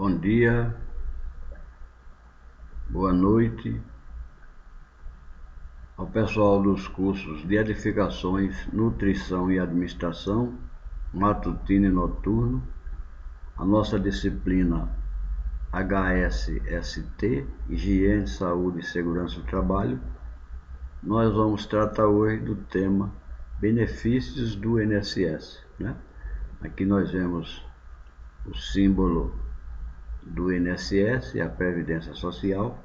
Bom dia, boa noite ao pessoal dos cursos de edificações, nutrição e administração, matutino e noturno, a nossa disciplina HSST, Higiene, Saúde e Segurança do Trabalho. Nós vamos tratar hoje do tema benefícios do INSS, né? Aqui nós vemos o símbolo do INSS, a Previdência Social,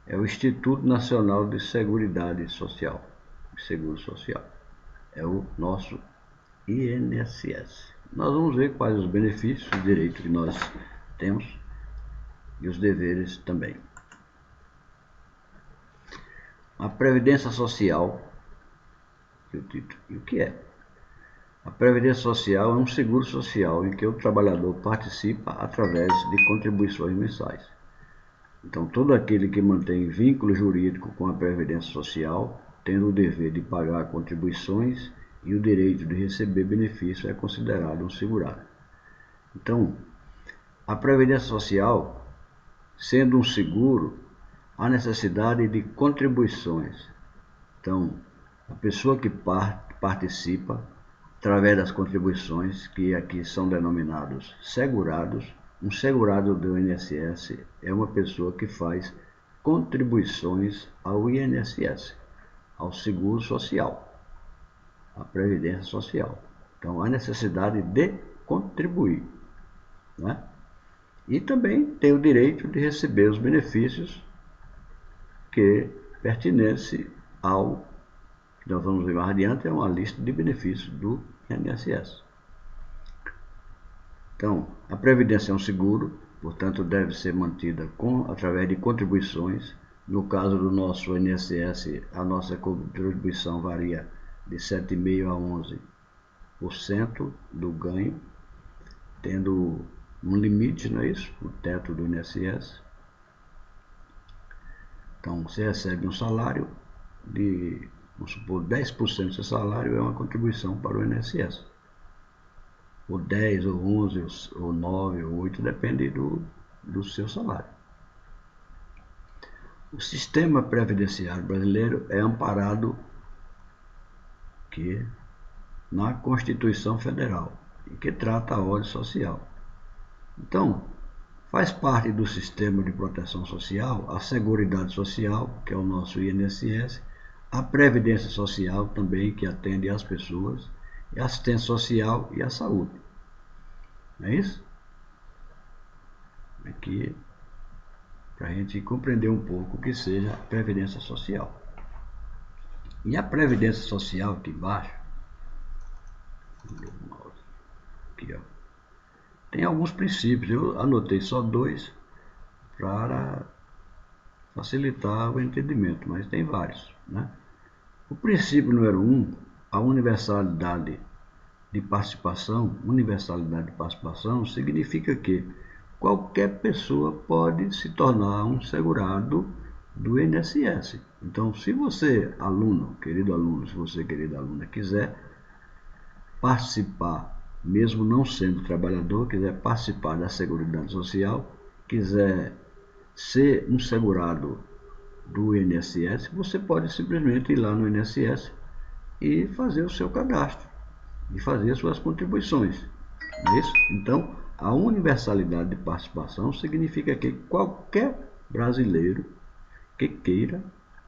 é o Instituto Nacional de Seguridade Social, Seguro Social, é o nosso INSS. Nós vamos ver quais os benefícios, os direitos que nós temos e os deveres também. A Previdência Social, que é o título, e o que é? A Previdência Social é um seguro social em que o trabalhador participa através de contribuições mensais. Então, todo aquele que mantém vínculo jurídico com a Previdência Social, tendo o dever de pagar contribuições e o direito de receber benefício, é considerado um segurado. Então, a Previdência Social, sendo um seguro, há necessidade de contribuições. Então, a pessoa que participa, através das contribuições, que aqui são denominados segurados, um segurado do INSS é uma pessoa que faz contribuições ao INSS, ao Seguro Social, à Previdência Social. Então, há necessidade de contribuir, né? E também tem o direito de receber os benefícios que pertencem ao, que nós vamos ver mais adiante, é uma lista de benefícios do INSS. Então, a Previdência é um seguro, portanto deve ser mantida através de contribuições. No caso do nosso INSS, a nossa contribuição varia de 7,5% a 11% do ganho, tendo um limite, não é isso? O teto do INSS. Então, você recebe um salário de, vamos supor, 10% do seu salário é uma contribuição para o INSS. Ou 10, ou 11, ou 9, ou 8, depende do seu salário. O sistema previdenciário brasileiro é amparado na Constituição Federal, e que trata a ordem social. Então, faz parte do sistema de proteção social a Seguridade Social, que é o nosso INSS, a Previdência Social também, que atende às pessoas, e a assistência social e a saúde. Não é isso? Aqui, para a gente compreender um pouco o que seja a Previdência Social. E a Previdência Social, aqui embaixo, aqui, ó, tem alguns princípios. Eu anotei só dois para facilitar o entendimento, mas tem vários, né? O princípio número 1, a universalidade de participação. Universalidade de participação significa que qualquer pessoa pode se tornar um segurado do INSS. Então, se você, aluno, querido aluno, se você, querida aluna, quiser participar, mesmo não sendo trabalhador, quiser participar da Seguridade Social, quiser ser um segurado do INSS, você pode simplesmente ir lá no INSS e fazer o seu cadastro e fazer as suas contribuições. Não é isso? Então, a universalidade de participação significa que qualquer brasileiro que queira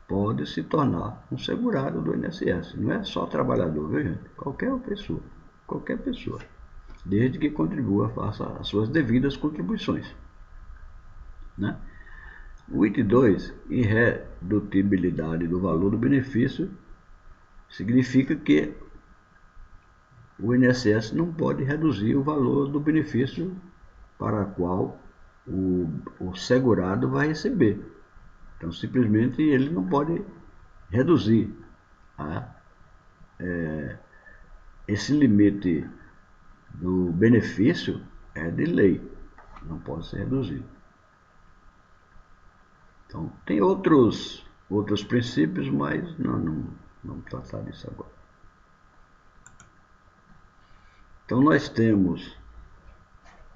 pode se tornar um segurado do INSS. Não é só trabalhador, viu, gente? Qualquer pessoa, desde que contribua, faça as suas devidas contribuições, né? O item 2, irredutibilidade do valor do benefício, significa que o INSS não pode reduzir o valor do benefício para o qual o segurado vai receber. Então, simplesmente, ele não pode reduzir esse limite do benefício é de lei, não pode ser reduzido. Então, tem outros princípios, mas não vamos tratar disso agora. Então, nós temos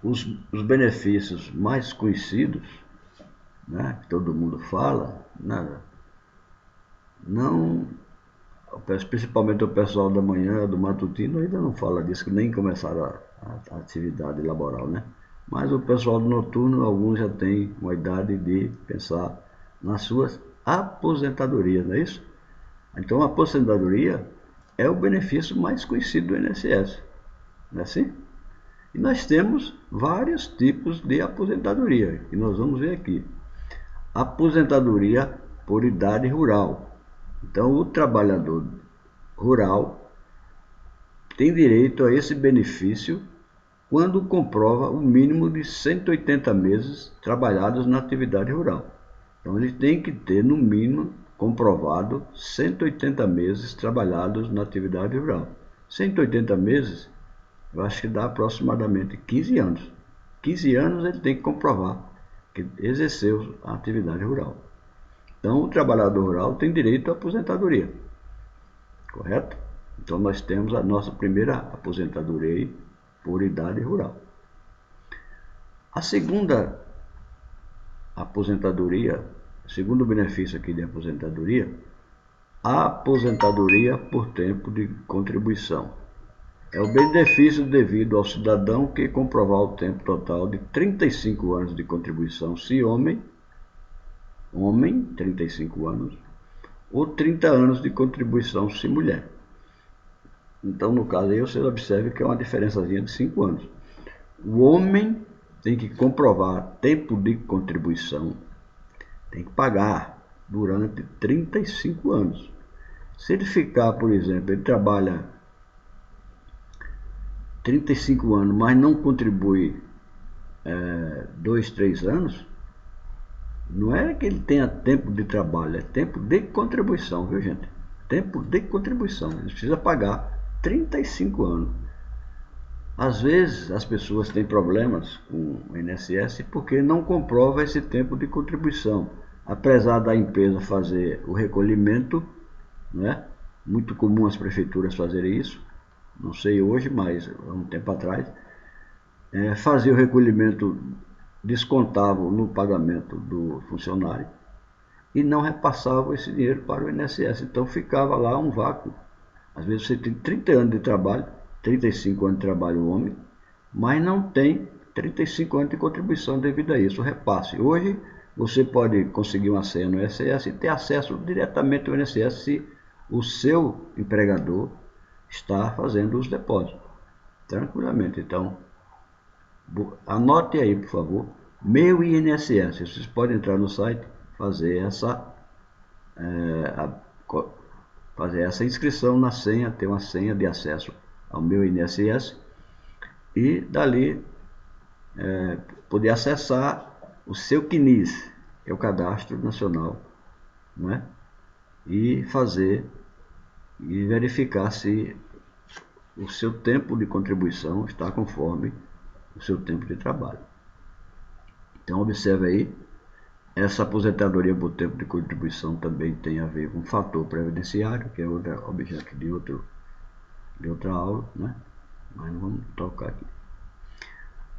os benefícios mais conhecidos, né, que todo mundo fala, né, não, principalmente o pessoal da manhã, do matutino, ainda não fala disso, que nem começaram a atividade laboral, né? Mas o pessoal do noturno, alguns já têm uma idade de pensar nas suas aposentadorias, não é isso? Então a aposentadoria é o benefício mais conhecido do INSS, não é assim? E nós temos vários tipos de aposentadoria, que nós vamos ver aqui. Aposentadoria por idade rural. Então o trabalhador rural tem direito a esse benefício quando comprova o mínimo de 180 meses trabalhados na atividade rural. Então ele tem que ter no mínimo comprovado 180 meses trabalhados na atividade rural. 180 meses, eu acho que dá aproximadamente 15 anos. 15 anos ele tem que comprovar que exerceu a atividade rural. Então o trabalhador rural tem direito à aposentadoria, correto? Então nós temos a nossa primeira aposentadoria aí, por idade rural. A segunda aposentadoria, segundo benefício aqui de aposentadoria, a aposentadoria por tempo de contribuição. É o benefício devido ao cidadão que comprovar o tempo total de 35 anos de contribuição, se homem, 35 anos, ou 30 anos de contribuição, se mulher. Então, no caso aí, você observa que é uma diferençazinha de 5 anos. O homem tem que comprovar tempo de contribuição, tem que pagar durante 35 anos. Se ele ficar, por exemplo, ele trabalha 35 anos, mas não contribui 2, 3 anos, não é que ele tenha tempo de trabalho, é tempo de contribuição, viu gente? Tempo de contribuição, ele precisa pagar 35 anos. Às vezes as pessoas têm problemas com o INSS porque não comprova esse tempo de contribuição. Apesar da empresa fazer o recolhimento, né? Muito comum as prefeituras fazerem isso, não sei hoje, mas há um tempo atrás, fazia o recolhimento, descontavam no pagamento do funcionário e não repassavam esse dinheiro para o INSS. Então ficava lá um vácuo. Às vezes você tem 30 anos de trabalho, 35 anos de trabalho o homem, mas não tem 35 anos de contribuição devido a isso, o repasse. Hoje você pode conseguir uma senha no INSS e ter acesso diretamente ao INSS se o seu empregador está fazendo os depósitos, tranquilamente. Então, anote aí, por favor, meu INSS. Vocês podem entrar no site, fazer essa inscrição na senha, ter uma senha de acesso ao meu INSS e dali poder acessar o seu CNIS, que é o Cadastro Nacional, né? E fazer e verificar se o seu tempo de contribuição está conforme o seu tempo de trabalho. Então observe aí, essa aposentadoria por tempo de contribuição também tem a ver com o fator previdenciário, que é outro objeto de outra aula, né? Mas não vamos tocar aqui.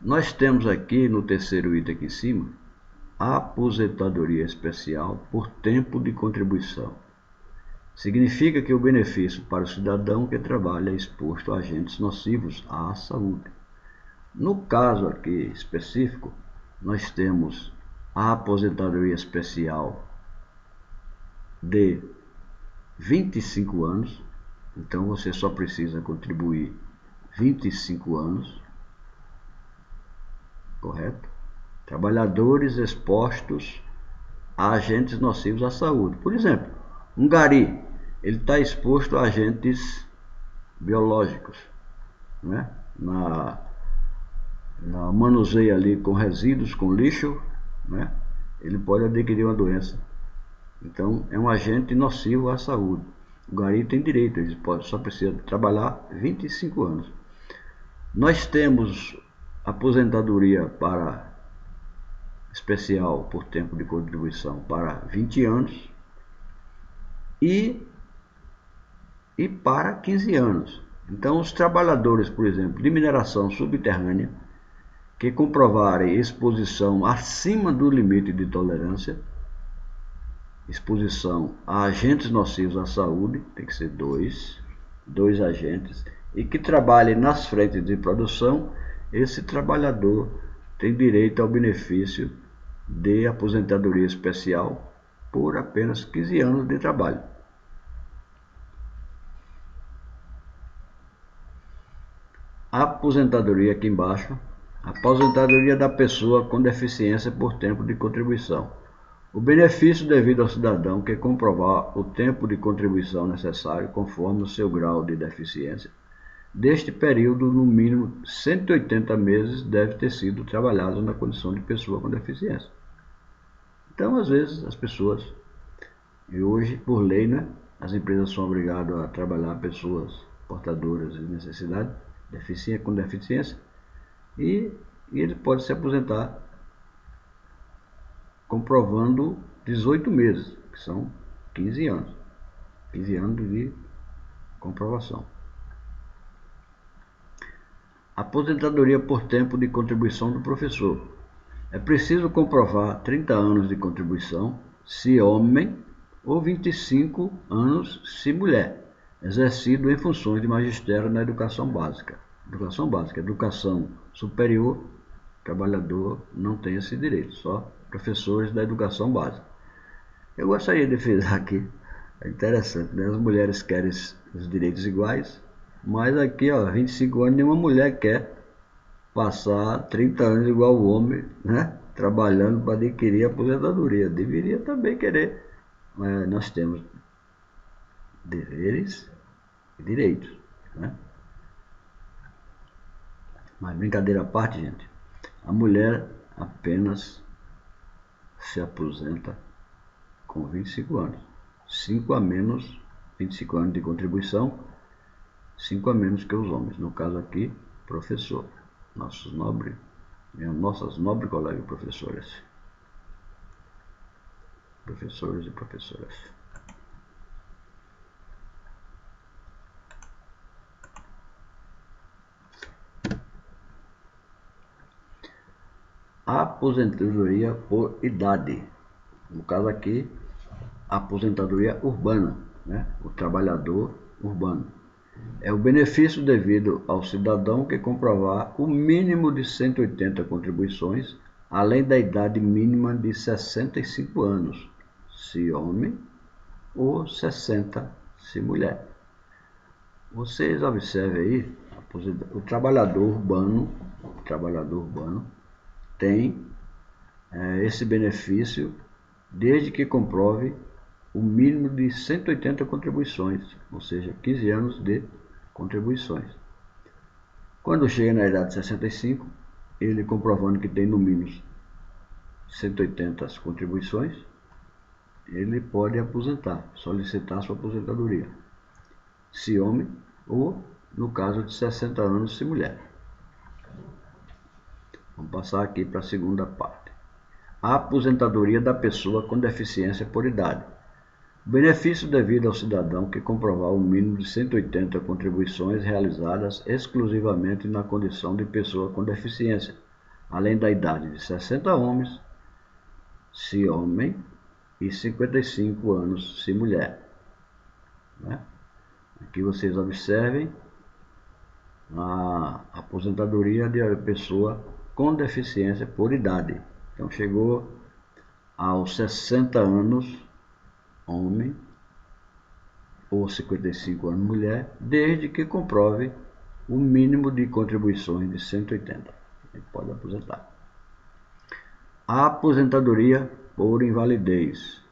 Nós temos aqui no terceiro item aqui em cima, a aposentadoria especial por tempo de contribuição. Significa que o benefício para o cidadão que trabalha é exposto a agentes nocivos à saúde. No caso aqui específico, nós temos a aposentadoria especial de 25 anos, então você só precisa contribuir 25 anos, correto? Trabalhadores expostos a agentes nocivos à saúde. Por exemplo, um gari, ele está exposto a agentes biológicos, né? Na manuseio ali com resíduos, com lixo, né? Ele pode adquirir uma doença. Então, é um agente nocivo à saúde. O gari tem direito, ele só precisa trabalhar 25 anos. Nós temos aposentadoria especial por tempo de contribuição para 20 anos e para 15 anos. Então, os trabalhadores, por exemplo, de mineração subterrânea, que comprovarem exposição acima do limite de tolerância, exposição a agentes nocivos à saúde, tem que ser dois agentes, e que trabalhem nas frentes de produção, esse trabalhador tem direito ao benefício de aposentadoria especial por apenas 15 anos de trabalho. A aposentadoria aqui embaixo, aposentadoria da pessoa com deficiência por tempo de contribuição. O benefício devido ao cidadão que comprovar o tempo de contribuição necessário conforme o seu grau de deficiência. Deste período, no mínimo 180 meses deve ter sido trabalhado na condição de pessoa com deficiência. Então, às vezes, as pessoas, e hoje, por lei, né, as empresas são obrigadas a trabalhar pessoas portadoras de necessidade, com deficiência, e ele pode se aposentar comprovando 18 meses, que são 15 anos. 15 anos de comprovação. Aposentadoria por tempo de contribuição do professor. É preciso comprovar 30 anos de contribuição, se homem, ou 25 anos, se mulher, exercido em funções de magistério na educação básica. Educação superior, trabalhador não tem esse direito, só professores da educação básica. Eu gostaria de frisar aqui, é interessante, né? As mulheres querem os direitos iguais, mas aqui, 25 anos, nenhuma mulher quer passar 30 anos igual o homem, né? Trabalhando para adquirir a aposentadoria. Deveria também querer, mas nós temos deveres e direitos, né? Mas brincadeira à parte, gente, a mulher apenas se aposenta com 25 anos, 5 a menos, 25 anos de contribuição, 5 a menos que os homens, no caso aqui, professor, nossas nobres colegas professores e professoras. Aposentadoria por idade, no caso aqui, aposentadoria urbana, né? O trabalhador urbano. É o benefício devido ao cidadão que comprovar o mínimo de 180 contribuições, além da idade mínima de 65 anos, se homem, ou 60, se mulher. Vocês observem aí, o trabalhador urbano tem esse benefício desde que comprove o mínimo de 180 contribuições, ou seja, 15 anos de contribuições. Quando chega na idade de 65, ele comprovando que tem no mínimo 180 contribuições, ele pode aposentar, solicitar sua aposentadoria, se homem ou, no caso de 60 anos, se mulher. Vamos passar aqui para a segunda parte. A aposentadoria da pessoa com deficiência por idade. O benefício devido ao cidadão que comprovar o mínimo de 180 contribuições realizadas exclusivamente na condição de pessoa com deficiência, além da idade de 60 homens, se homem, e 55 anos, se mulher. Né? Aqui vocês observem a aposentadoria de pessoa com deficiência por idade. Então chegou aos 60 anos, homem, ou 55 anos, mulher, desde que comprove o mínimo de contribuições de 180. Ele pode aposentar. A aposentadoria por invalidez.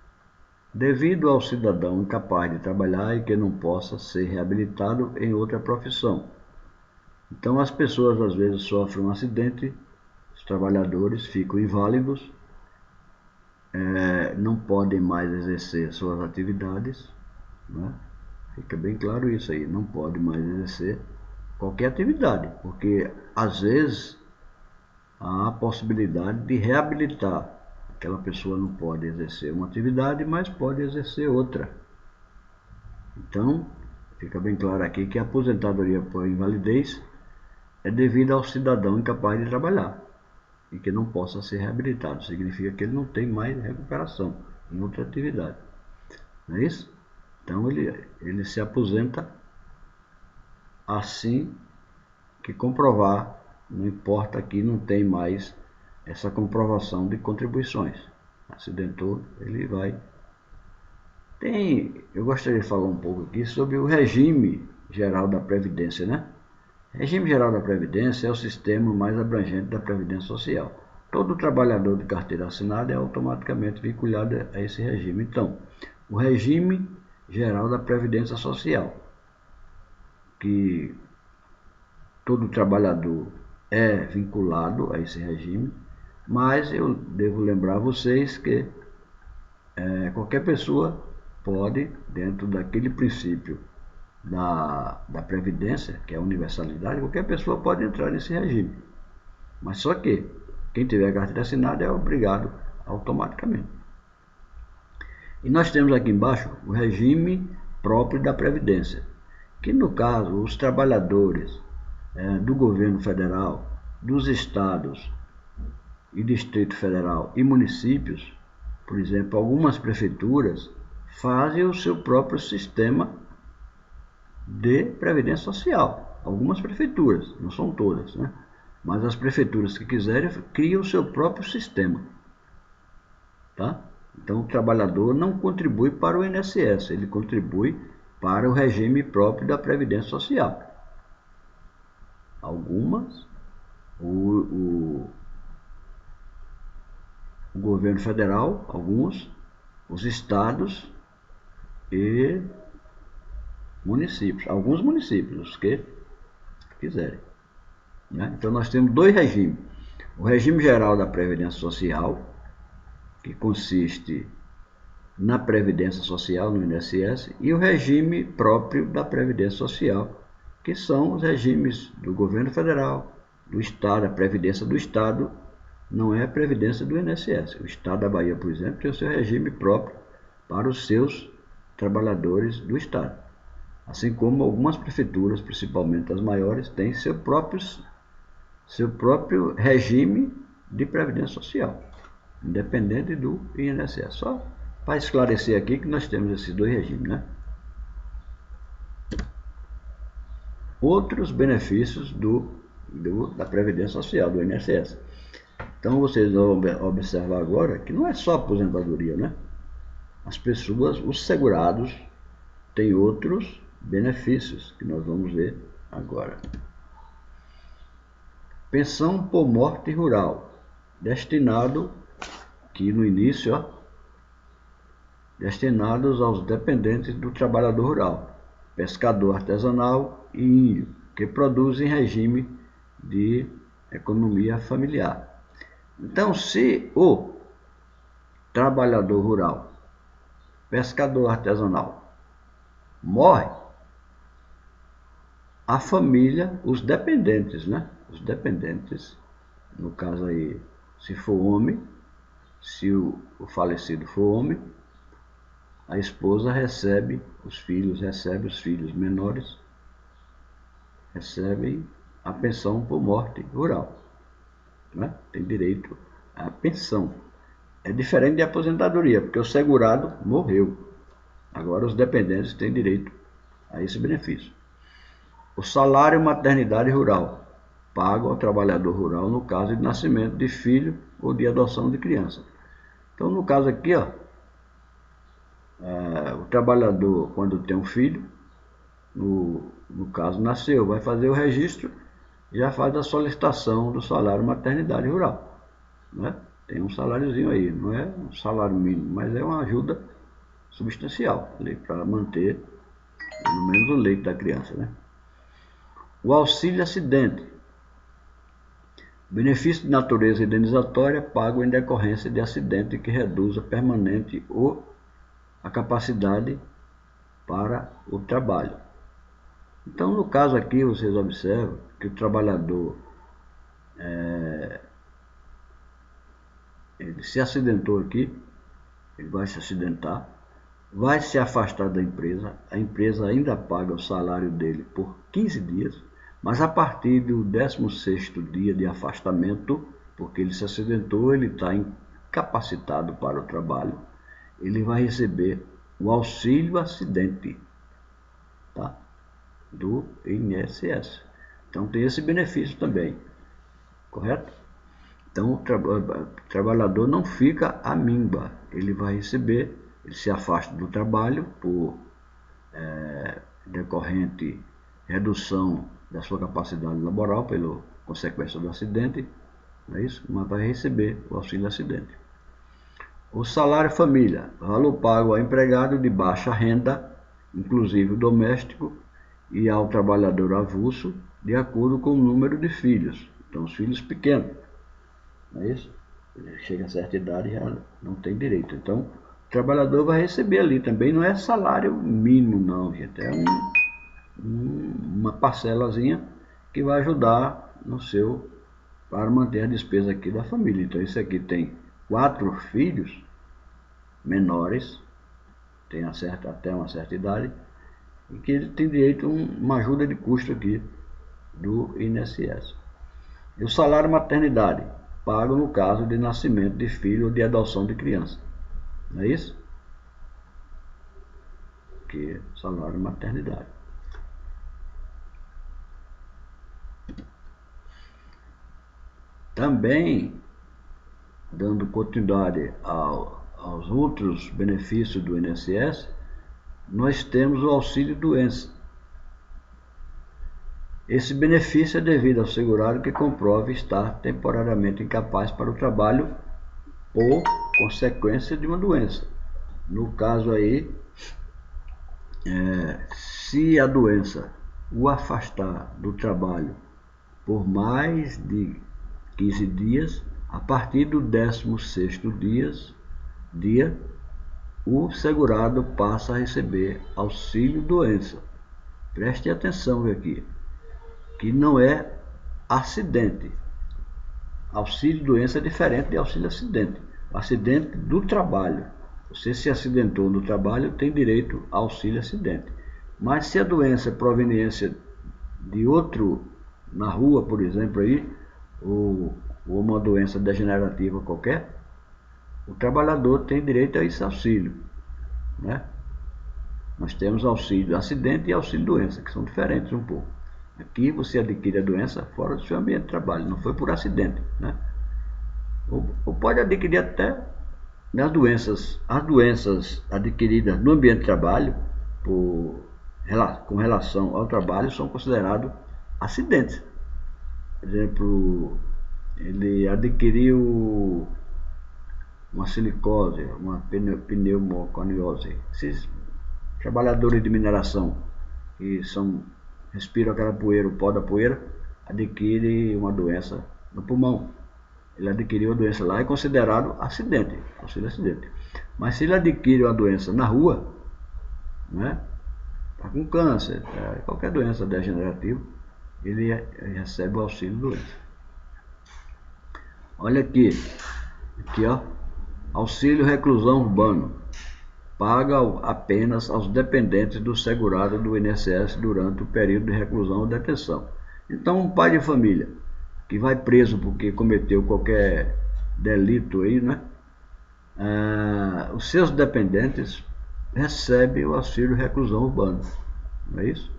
Devido ao cidadão incapaz de trabalhar e que não possa ser reabilitado em outra profissão. Então as pessoas às vezes sofrem um acidente, os trabalhadores ficam inválidos, não podem mais exercer suas atividades, né? Fica bem claro isso aí, não pode mais exercer qualquer atividade, porque às vezes há a possibilidade de reabilitar. Aquela pessoa não pode exercer uma atividade, mas pode exercer outra. Então, fica bem claro aqui que a aposentadoria por invalidez é devida ao cidadão incapaz de trabalhar. e que não possa ser reabilitado. Significa que ele não tem mais recuperação em outra atividade. Não é isso? Então ele se aposenta assim que comprovar, não importa que não tem mais essa comprovação de contribuições. Acidentou, ele vai. Eu gostaria de falar um pouco aqui sobre o regime geral da Previdência, né? O regime geral da Previdência é o sistema mais abrangente da Previdência Social. Todo trabalhador de carteira assinada é automaticamente vinculado a esse regime. Então, o regime geral da Previdência Social, que todo trabalhador é vinculado a esse regime, mas eu devo lembrar a vocês que qualquer pessoa pode, dentro daquele princípio da Previdência, que é a universalidade, qualquer pessoa pode entrar nesse regime. Mas só que quem tiver carteira assinada é obrigado automaticamente. E nós temos aqui embaixo o regime próprio da Previdência, que no caso os trabalhadores do governo federal, dos estados e Distrito Federal e municípios, por exemplo, algumas prefeituras fazem o seu próprio sistema de previdência social. Algumas prefeituras, não são todas, né? Mas as prefeituras que quiserem criam o seu próprio sistema, tá? Então o trabalhador não contribui para o INSS, ele contribui para o regime próprio da Previdência Social. Algumas, o governo federal, alguns, os estados e municípios, alguns municípios, os que quiserem, né? Então nós temos dois regimes. O regime geral da Previdência Social, que consiste na Previdência Social, no INSS, e o regime próprio da Previdência Social, que são os regimes do governo federal, do estado. A Previdência do estado não é a Previdência do INSS. O estado da Bahia, por exemplo, tem o seu regime próprio para os seus trabalhadores do estado. Assim como algumas prefeituras, principalmente as maiores, têm seu próprio regime de Previdência Social, independente do INSS. Só para esclarecer aqui que nós temos esses dois regimes, né? Outros benefícios da Previdência Social, do INSS. Então vocês vão observar agora que não é só aposentadoria, né? As pessoas, os segurados, têm outros benefícios que nós vamos ver agora. Pensão por morte rural, destinado, aqui no início, destinados aos dependentes do trabalhador rural, pescador artesanal e índio, que produzem regime de economia familiar. Então, se o trabalhador rural, pescador artesanal, morre, a família, os dependentes, né? Os dependentes, no caso aí, se for homem, se o falecido for homem, a esposa recebe os filhos menores, recebem a pensão por morte rural, né? Tem direito à pensão. É diferente de aposentadoria, porque o segurado morreu. Agora os dependentes têm direito a esse benefício. O salário maternidade rural, pago ao trabalhador rural no caso de nascimento de filho ou de adoção de criança. Então, no caso aqui, o trabalhador, quando tem um filho, no caso nasceu, vai fazer o registro, já faz a solicitação do salário maternidade rural, né? Tem um saláriozinho aí, não é um salário mínimo, mas é uma ajuda substancial para manter pelo menos o leite da criança, né? O auxílio acidente, benefício de natureza indenizatória pago em decorrência de acidente que reduza permanente ou a capacidade para o trabalho. Então, no caso aqui, vocês observam que o trabalhador ele se acidentou aqui, ele vai se acidentar, vai se afastar da empresa, a empresa ainda paga o salário dele por 15 dias, mas a partir do 16º dia de afastamento, porque ele se acidentou, ele está incapacitado para o trabalho, ele vai receber o auxílio acidente, tá? Do INSS. Então tem esse benefício também, correto? Então o trabalhador não fica à míngua, ele vai receber, ele se afasta do trabalho por decorrente redução da sua capacidade laboral pela consequência do acidente, não é isso? Mas vai receber o auxílio acidente. O salário família, valor pago ao empregado de baixa renda, inclusive o doméstico, e ao trabalhador avulso, de acordo com o número de filhos. Então, os filhos pequenos, não é isso? Ele chega a certa idade e já não tem direito. Então, o trabalhador vai receber ali também, não é salário mínimo não, gente, é uma parcelazinha que vai ajudar no seu, para manter a despesa aqui da família. Então, esse aqui tem 4 filhos menores, tem até uma certa idade, e que ele tem direito a uma ajuda de custo aqui do INSS. E o salário maternidade, pago no caso de nascimento de filho ou de adoção de criança. Não é isso? Que é salário maternidade. Também, dando continuidade aos outros benefícios do INSS, nós temos o auxílio doença. Esse benefício é devido ao segurado que comprove estar temporariamente incapaz para o trabalho por consequência de uma doença. No caso aí, se a doença o afastar do trabalho por mais de 15 dias, a partir do 16º dia, o segurado passa a receber auxílio doença. Preste atenção aqui, que não é acidente. Auxílio doença é diferente de auxílio acidente. Acidente do trabalho. Você se acidentou no trabalho, tem direito a auxílio acidente. Mas se a doença é proveniência de outro, na rua, por exemplo, aí, ou uma doença degenerativa qualquer, o trabalhador tem direito a esse auxílio, né? Nós temos auxílio acidente e auxílio doença, que são diferentes um pouco. Aqui você adquire a doença fora do seu ambiente de trabalho, não foi por acidente, né? Ou pode adquirir até as doenças adquiridas no ambiente de trabalho com relação ao trabalho são considerados acidentes. Por exemplo, ele adquiriu uma silicose, uma pneumoconiose. Esses trabalhadores de mineração que respiram aquela poeira, o pó da poeira, adquire uma doença no pulmão. Ele adquiriu a doença lá, é considerado acidente, auxílio acidente. Mas se ele adquire uma doença na rua, né, está com câncer, qualquer doença degenerativa, ele recebe o auxílio doença. Olha aqui ó, auxílio reclusão urbano, paga apenas aos dependentes do segurado do INSS durante o período de reclusão ou detenção. Então, um pai de família que vai preso porque cometeu qualquer delito aí, né? Os seus dependentes recebem o auxílio reclusão urbano, não é isso?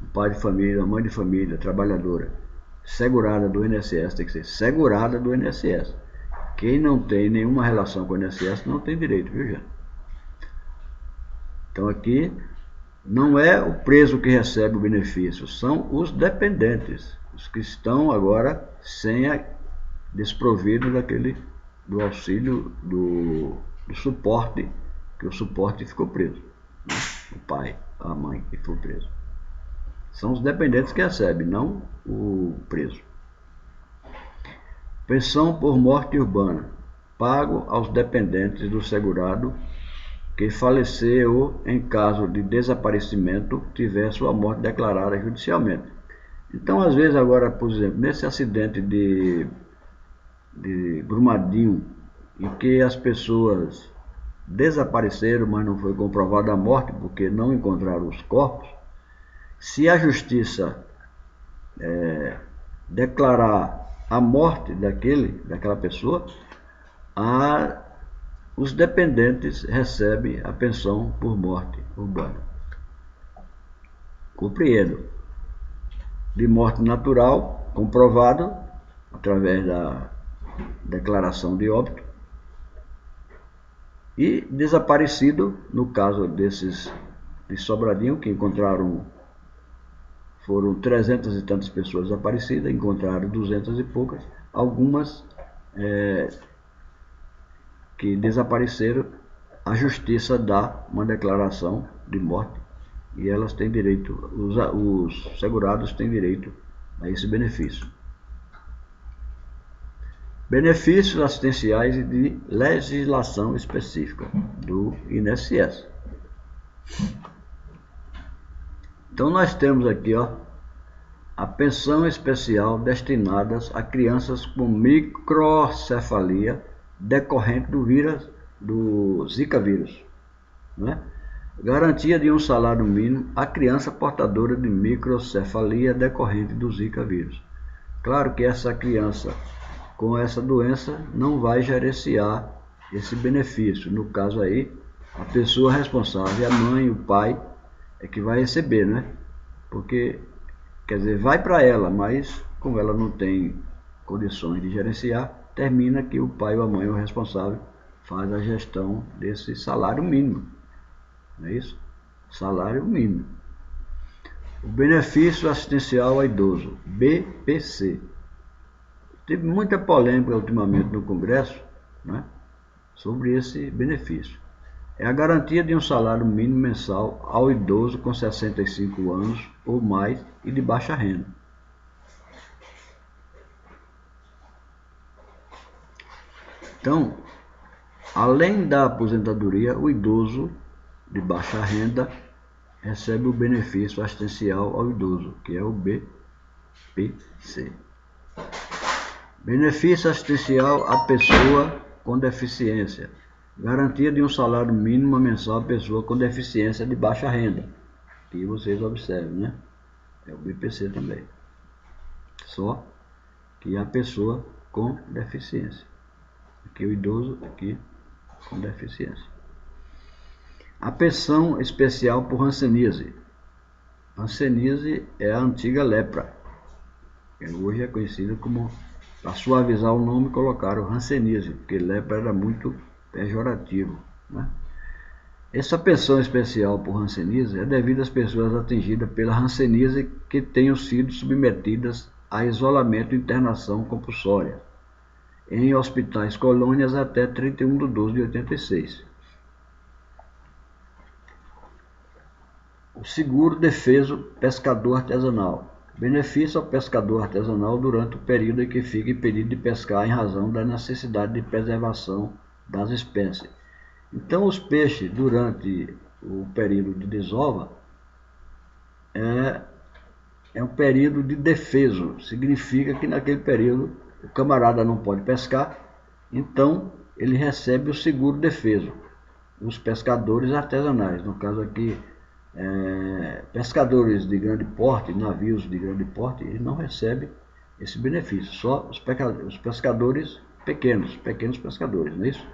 O pai de família, a mãe de família, trabalhadora, segurada do INSS, tem que ser segurada do INSS. Quem não tem nenhuma relação com o INSS não tem direito, viu, gente? Então aqui não é o preso que recebe o benefício, são os dependentes, os que estão agora desprovidos do auxílio do suporte, que o suporte ficou preso, né? O pai, a mãe que foi preso. São os dependentes que recebem, não o preso. Pensão por morte urbana, pago aos dependentes do segurado que faleceu ou, em caso de desaparecimento, tiver sua morte declarada judicialmente. Então, às vezes, agora, por exemplo, nesse acidente de Brumadinho, em que as pessoas desapareceram, mas não foi comprovada a morte porque não encontraram os corpos, se a justiça declarar a morte daquela pessoa, os dependentes recebem a pensão por morte urbana. Compreendo. De morte natural, comprovado através da declaração de óbito, e desaparecido, no caso desses de Sobradinho, que encontraram, foram 300 e tantas pessoas desaparecidas, encontraram 200 e poucas, algumas que desapareceram, a justiça dá uma declaração de morte e elas têm direito, os segurados têm direito a esse benefício. Benefícios assistenciais e de legislação específica do INSS. Então nós temos aqui, a pensão especial destinada a crianças com microcefalia decorrente do Zika vírus, né? Garantia de um salário mínimo à criança portadora de microcefalia decorrente do Zika vírus. Claro que essa criança com essa doença não vai gerenciar esse benefício. No caso aí, a pessoa responsável, a mãe, o pai, é que vai receber, né? Porque, quer dizer, vai para ela, mas como ela não tem condições de gerenciar, termina que o pai ou a mãe, o responsável, faz a gestão desse salário mínimo. Não é isso? Salário mínimo. O benefício assistencial ao idoso, BPC. Teve muita polêmica ultimamente no Congresso, né, sobre esse benefício. É a garantia de um salário mínimo mensal ao idoso com 65 anos ou mais e de baixa renda. Então, além da aposentadoria, o idoso de baixa renda recebe o benefício assistencial ao idoso, que é o BPC. Benefício assistencial à pessoa com deficiência. Garantia de um salário mínimo mensal à pessoa com deficiência de baixa renda. Que vocês observem, né? É o BPC também. Só que a pessoa com deficiência. Aqui o idoso, aqui com deficiência. A pensão especial por hanseníase. Hanseníase é a antiga lepra. Que hoje é conhecida como, para suavizar o nome, colocaram hanseníase, porque lepra era muito pejorativo, né? Essa pensão especial por hanseníase é devida às pessoas atingidas pela hanseníase que tenham sido submetidas a isolamento e internação compulsória em hospitais colônias até 31/12/86. O seguro defeso pescador artesanal. Benefício ao pescador artesanal durante o período em que fica impedido de pescar em razão da necessidade de preservação das espécies. Então, os peixes, durante o período de desova, é um período de defeso. Significa que naquele período o camarada não pode pescar, então ele recebe o seguro defeso. Os pescadores artesanais, no caso aqui, pescadores de grande porte, navios de grande porte, eles não recebem esse benefício, só os pescadores pequenos pescadores, não é isso?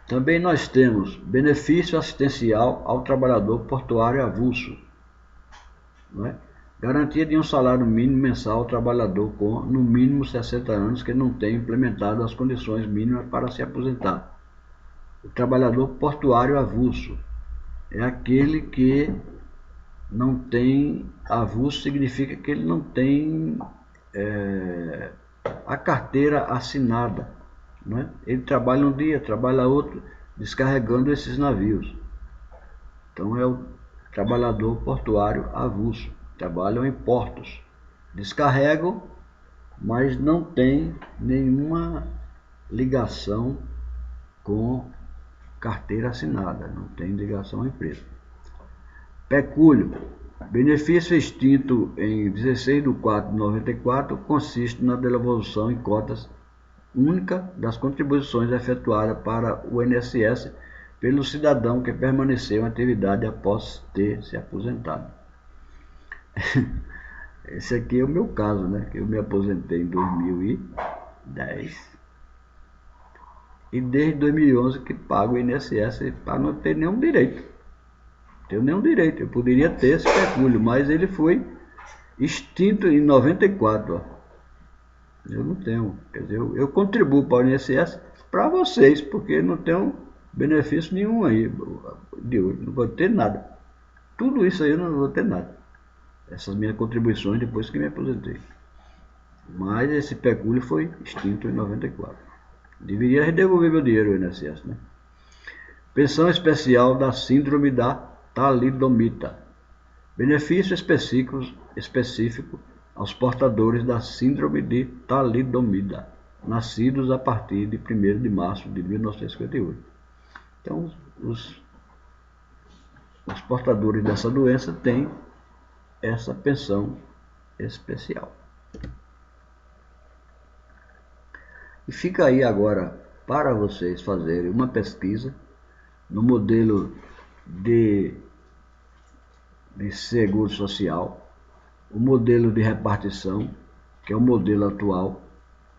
Também nós temos benefício assistencial ao trabalhador portuário avulso, não é? Garantia de um salário mínimo mensal ao trabalhador com, no mínimo, 60 anos que não tenha implementado as condições mínimas para se aposentar. O trabalhador portuário avulso é aquele que não tem, avulso significa que ele não tem a carteira assinada, não é? Ele trabalha um dia, trabalha outro, descarregando esses navios. Então é o trabalhador portuário avulso. Trabalham em portos, descarregam, mas não tem nenhuma ligação com carteira assinada, não tem ligação à empresa. Pecúlio. Benefício extinto em 16/4/94 consiste na devolução em cotas única das contribuições efetuadas para o INSS pelo cidadão que permaneceu em atividade após ter se aposentado. esse aqui é o meu caso, né? Que eu me aposentei em 2010 e desde 2011 que pago o INSS para não ter nenhum direito. Não tenho nenhum direito. Eu poderia ter esse pecúlio, mas ele foi extinto em 94. Ó. Eu não tenho. Quer dizer, eu contribuo para o INSS para vocês, porque não tenho benefício nenhum aí de hoje. Não vou ter nada. Tudo isso aí eu não vou ter nada. Essas minhas contribuições depois que me aposentei. Mas esse pecúlio foi extinto em 94. Deveria devolver meu dinheiro ao INSS, né? Pensão especial da síndrome da talidomida. Benefício específico aos portadores da síndrome de talidomida, nascidos a partir de 1º de março de 1958. Então, os portadores dessa doença têm essa pensão especial. E fica aí agora para vocês fazerem uma pesquisa no modelo de seguro social, o modelo de repartição, que é o modelo atual,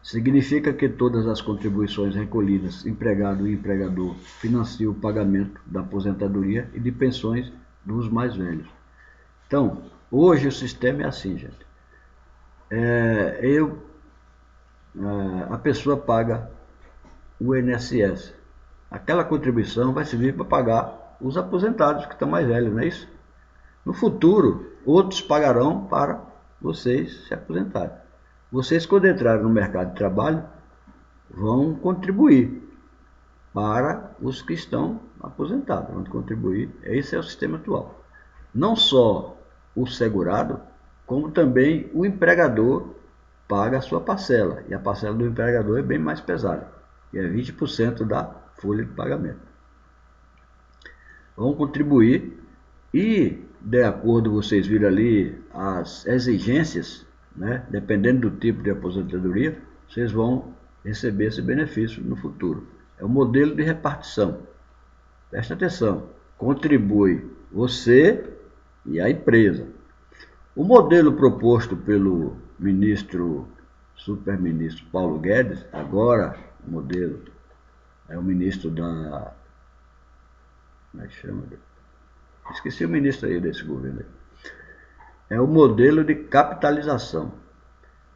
significa que todas as contribuições recolhidas, empregado e empregador, financiam o pagamento da aposentadoria e de pensões dos mais velhos. Então, hoje o sistema é assim, gente. A pessoa paga o INSS. Aquela contribuição vai servir para pagar os aposentados que estão mais velhos, não é isso? No futuro, outros pagarão para vocês se aposentarem. Vocês, quando entrarem no mercado de trabalho, vão contribuir para os que estão aposentados. Vão contribuir. Esse é o sistema atual. Não só o segurado, como também o empregador paga a sua parcela. E a parcela do empregador é bem mais pesada. E é 20% da folha de pagamento. Vão contribuir e, de acordo, vocês viram ali as exigências, né? Dependendo do tipo de aposentadoria, vocês vão receber esse benefício no futuro. É o modelo de repartição. Presta atenção, contribui você e a empresa. O modelo proposto pelo superministro Paulo Guedes, agora o modelo é o ministro da... Como é que chama? Esqueci o ministro aí desse governo aí. É o modelo de capitalização.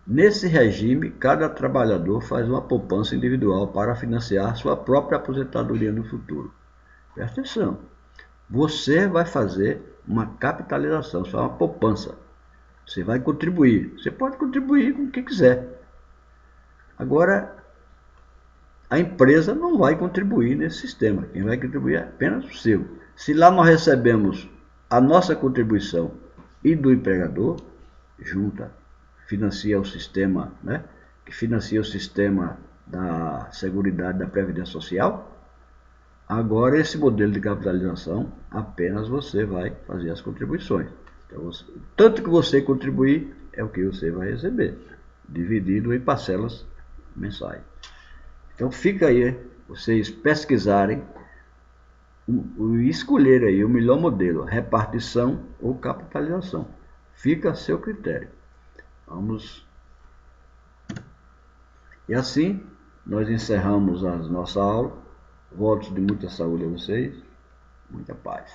Nesse regime, cada trabalhador faz uma poupança individual para financiar sua própria aposentadoria no futuro. Presta atenção. Você vai fazer uma capitalização, isso é uma poupança. Você vai contribuir. Você pode contribuir com o que quiser. Agora, a empresa não vai contribuir nesse sistema. Quem vai contribuir é apenas o seu. Se lá nós recebemos a nossa contribuição e do empregador, junta, financia o sistema, né? Que financia o sistema da Seguridade da Previdência Social. Agora, esse modelo de capitalização, apenas você vai fazer as contribuições. Então, tanto que você contribuir é o que você vai receber, dividido em parcelas mensais. Então fica aí, vocês pesquisarem e escolherem aí o melhor modelo, repartição ou capitalização. Fica a seu critério. Vamos. E assim, nós encerramos a nossa aula. Votos de muita saúde a vocês, muita paz.